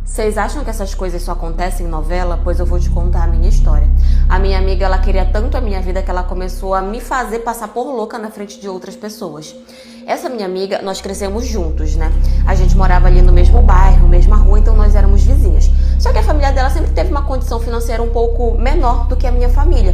Vocês acham que essas coisas só acontecem em novela? Pois eu vou te contar a minha história. A minha amiga, ela queria tanto a minha vida que ela começou a me fazer passar por louca na frente de outras pessoas. Essa minha amiga, nós crescemos juntos, né? A gente morava ali no mesmo bairro, mesma rua, então nós éramos vizinhas. Só que a família dela sempre teve uma condição financeira um pouco menor do que a minha família.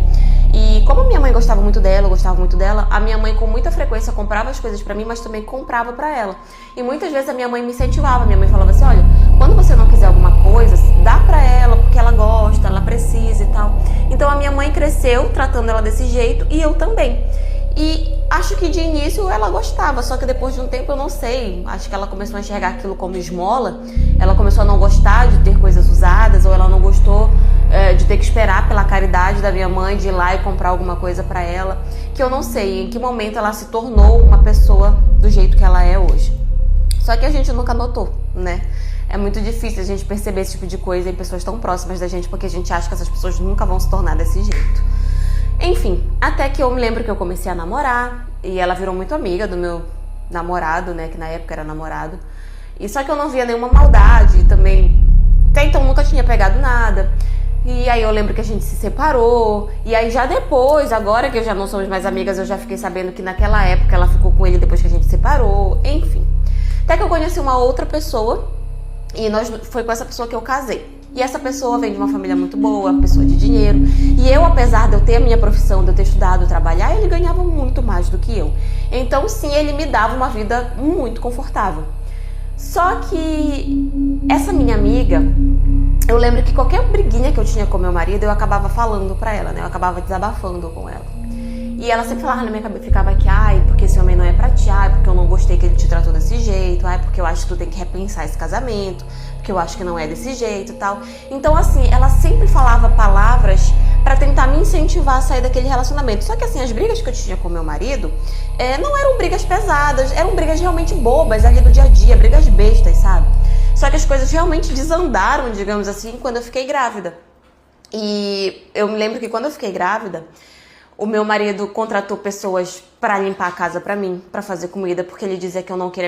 E como minha mãe gostava muito dela, eu gostava muito dela, a minha mãe com muita frequência comprava as coisas pra mim, mas também comprava pra ela. E muitas vezes a minha mãe me incentivava, minha mãe falava assim, olha, quando você não quiser alguma coisa, dá pra ela, porque ela gosta, ela precisa e tal. Então a minha mãe cresceu tratando ela desse jeito e eu também. E acho que de início ela gostava, só que depois de um tempo eu não sei, acho que ela começou a enxergar aquilo como esmola, ela começou a não gostar de ter coisas usadas, ou ela não gostou de ter que esperar pela caridade da minha mãe de ir lá e comprar alguma coisa pra ela, que eu não sei em que momento ela se tornou uma pessoa do jeito que ela é hoje. Só que a gente nunca notou, né? É muito difícil a gente perceber esse tipo de coisa em pessoas tão próximas da gente, porque a gente acha que essas pessoas nunca vão se tornar desse jeito. Enfim, até que eu me lembro que eu comecei a namorar, e ela virou muito amiga do meu namorado, né, que na época era namorado. E só que eu não via nenhuma maldade também, até então nunca tinha pegado nada. E aí eu lembro que a gente se separou, e aí já depois, agora que já não somos mais amigas, eu já fiquei sabendo que naquela época ela ficou com ele depois que a gente se separou, enfim. Até que eu conheci uma outra pessoa, e foi com essa pessoa que eu casei. E essa pessoa vem de uma família muito boa, pessoa de dinheiro. E eu, apesar de eu ter a minha profissão, de eu ter estudado, trabalhar, ele ganhava muito mais do que eu. Então, sim, ele me dava uma vida muito confortável. Só que essa minha amiga, eu lembro que qualquer briguinha que eu tinha com meu marido, eu acabava falando pra ela, né? Eu acabava desabafando com ela. E ela sempre falava na minha cabeça, ficava aqui, ai, porque esse homem não é pra ti, ai, porque eu não gostei que ele te tratou desse jeito, ai, porque eu acho que tu tem que repensar esse casamento, porque eu acho que não é desse jeito e tal. Então, assim, ela sempre falava palavras pra tentar me incentivar a sair daquele relacionamento. Só que, assim, as brigas que eu tinha com meu marido não eram brigas pesadas, eram brigas realmente bobas ali do dia a dia, brigas bestas, sabe? Só que as coisas realmente desandaram, digamos assim, quando eu fiquei grávida. E eu me lembro que quando eu fiquei grávida, o meu marido contratou pessoas para limpar a casa para mim, para fazer comida, porque ele dizia que eu não queria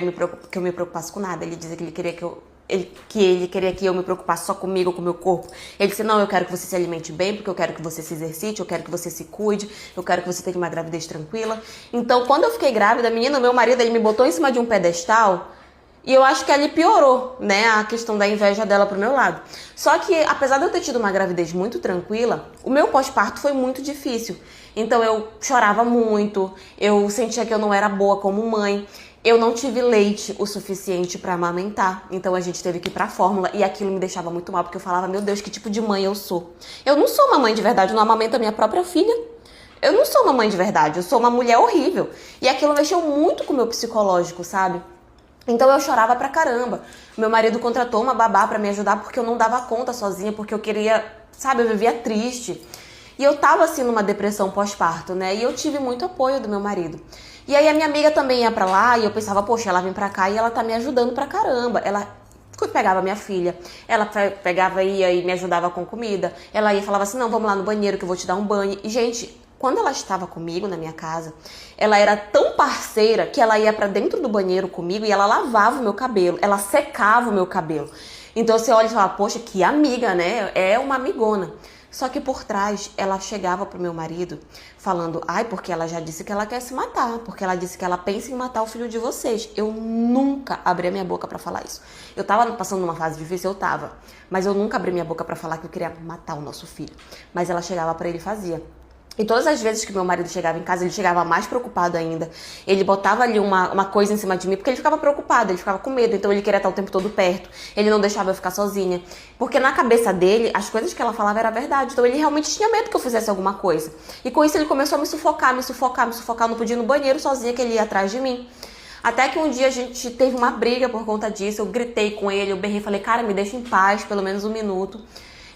que eu me preocupasse com nada. Ele dizia que ele queria que eu me preocupasse só comigo, com o meu corpo. Ele disse, não, eu quero que você se alimente bem, porque eu quero que você se exercite, eu quero que você se cuide, eu quero que você tenha uma gravidez tranquila. Então, quando eu fiquei grávida, menina, meu marido, ele me botou em cima de um pedestal. E eu acho que ali piorou, né, a questão da inveja dela pro meu lado. Só que, apesar de eu ter tido uma gravidez muito tranquila, o meu pós-parto foi muito difícil. Então eu chorava muito, eu sentia que eu não era boa como mãe. Eu não tive leite o suficiente pra amamentar, então a gente teve que ir pra fórmula. E aquilo me deixava muito mal, porque eu falava, meu Deus, que tipo de mãe eu sou? Eu não sou uma mãe de verdade, eu não amamento a minha própria filha. Eu não sou uma mãe de verdade, eu sou uma mulher horrível. E aquilo mexeu muito com o meu psicológico, sabe? Então eu chorava pra caramba. Meu marido contratou uma babá pra me ajudar porque eu não dava conta sozinha, porque eu queria, sabe, eu vivia triste. E eu tava assim numa depressão pós-parto, né? E eu tive muito apoio do meu marido. E aí a minha amiga também ia pra lá e eu pensava, poxa, ela vem pra cá e ela tá me ajudando pra caramba. Ela pegava minha filha, ela pegava ia e me ajudava com comida. Ela ia e falava assim, não, vamos lá no banheiro que eu vou te dar um banho. E, gente, quando ela estava comigo na minha casa, ela era tão parceira que ela ia pra dentro do banheiro comigo e ela lavava o meu cabelo, ela secava o meu cabelo. Então você olha e fala, poxa, que amiga, né? É uma amigona. Só que por trás, ela chegava pro meu marido falando, ai, porque ela já disse que ela quer se matar, porque ela disse que ela pensa em matar o filho de vocês. Eu nunca abri a minha boca pra falar isso. Eu tava passando numa fase difícil, eu tava. Mas eu nunca abri minha boca pra falar que eu queria matar o nosso filho. Mas ela chegava pra ele e fazia. E todas as vezes que meu marido chegava em casa, ele chegava mais preocupado ainda. Ele botava ali uma coisa em cima de mim, porque ele ficava preocupado, ele ficava com medo, então ele queria estar o tempo todo perto. Ele não deixava eu ficar sozinha. Porque na cabeça dele, as coisas que ela falava era verdade. Então ele realmente tinha medo que eu fizesse alguma coisa. E com isso ele começou a me sufocar. Eu não podia ir no banheiro sozinha, que ele ia atrás de mim. Até que um dia a gente teve uma briga por conta disso. Eu gritei com ele, eu berrei, falei, cara, me deixa em paz, pelo menos um minuto.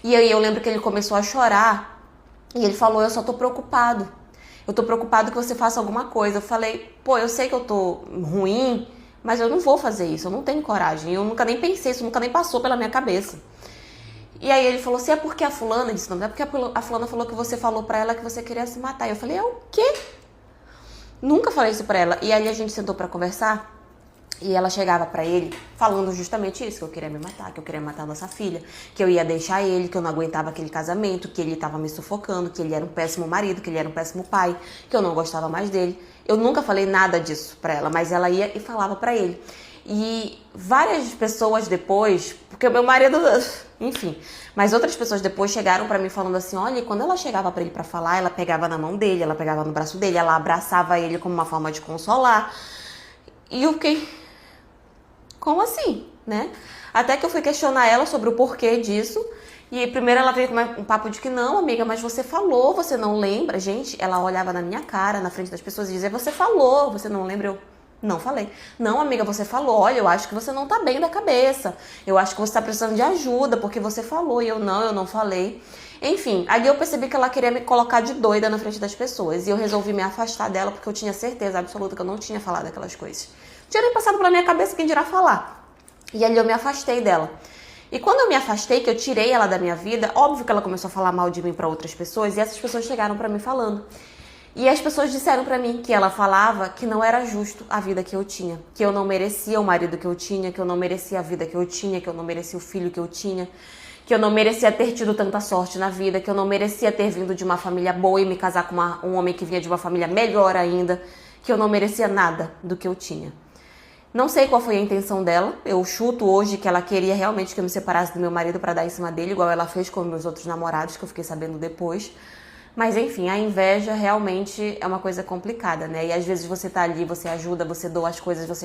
E aí eu lembro que ele começou a chorar. E ele falou, eu só tô preocupado. Eu tô preocupado que você faça alguma coisa. Eu falei, pô, eu sei que eu tô ruim, mas eu não vou fazer isso, eu não tenho coragem. Eu nunca nem pensei isso, nunca nem passou pela minha cabeça. E aí ele falou assim, é porque a fulana disse, não é porque a fulana falou que você falou pra ela que você queria se matar. E eu falei, é o quê? Nunca falei isso pra ela. E aí a gente sentou pra conversar. E ela chegava pra ele falando justamente isso, que eu queria me matar, que eu queria matar a nossa filha, que eu ia deixar ele, que eu não aguentava aquele casamento, que ele tava me sufocando, que ele era um péssimo marido, que ele era um péssimo pai, que eu não gostava mais dele. Eu nunca falei nada disso pra ela, mas ela ia e falava pra ele. E várias pessoas depois, porque o meu marido, enfim, mas outras pessoas depois chegaram pra mim falando assim, olha, e quando ela chegava pra ele pra falar, ela pegava na mão dele, ela pegava no braço dele, ela abraçava ele como uma forma de consolar. E eu fiquei, como assim, né? Até que eu fui questionar ela sobre o porquê disso. E primeiro ela veio com um papo de que não, amiga, mas você falou, você não lembra? Gente, ela olhava na minha cara, na frente das pessoas e dizia, você falou, você não lembra? Eu não falei. Não, amiga, você falou, olha, eu acho que você não tá bem da cabeça. Eu acho que você tá precisando de ajuda, porque você falou. E eu não falei. Enfim, aí eu percebi que ela queria me colocar de doida na frente das pessoas. E eu resolvi me afastar dela, porque eu tinha certeza absoluta que eu não tinha falado aquelas coisas. Não tinha nem passado pela minha cabeça quem dirá falar. E ali eu me afastei dela. E quando eu me afastei, que eu tirei ela da minha vida, óbvio que ela começou a falar mal de mim pra outras pessoas, e essas pessoas chegaram pra mim falando. E as pessoas disseram pra mim que ela falava que não era justo a vida que eu tinha, que eu não merecia o marido que eu tinha, que eu não merecia a vida que eu tinha, que eu não merecia o filho que eu tinha, que eu não merecia ter tido tanta sorte na vida, que eu não merecia ter vindo de uma família boa e me casar com um homem que vinha de uma família melhor ainda, que eu não merecia nada do que eu tinha. Não sei qual foi a intenção dela, eu chuto hoje que ela queria realmente que eu me separasse do meu marido pra dar em cima dele, igual ela fez com meus outros namorados, que eu fiquei sabendo depois. Mas enfim, a inveja realmente é uma coisa complicada, né? E às vezes você tá ali, você ajuda, você doa as coisas, você